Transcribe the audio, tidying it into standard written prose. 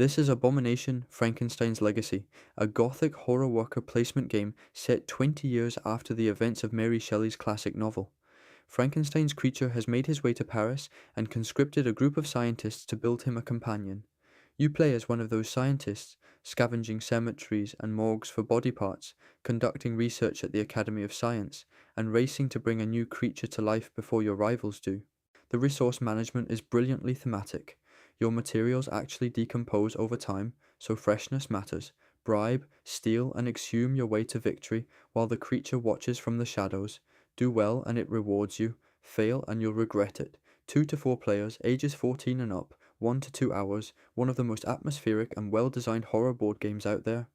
This is Abomination, Frankenstein's Legacy, a Gothic horror worker placement game set 20 years after the events of Mary Shelley's classic novel. Frankenstein's creature has made his way to Paris and conscripted a group of scientists to build him a companion. You play as one of those scientists, scavenging cemeteries and morgues for body parts, conducting research at the Academy of Science, and racing to bring a new creature to life before your rivals do. The resource management is brilliantly thematic. Your materials actually decompose over time, so freshness matters. Bribe, steal, and exhume your way to victory while the creature watches from the shadows. Do well and it rewards you. Fail and you'll regret it. 2 to 4 players, ages 14 and up, 1 to 2 hours, one of the most atmospheric and well-designed horror board games out there.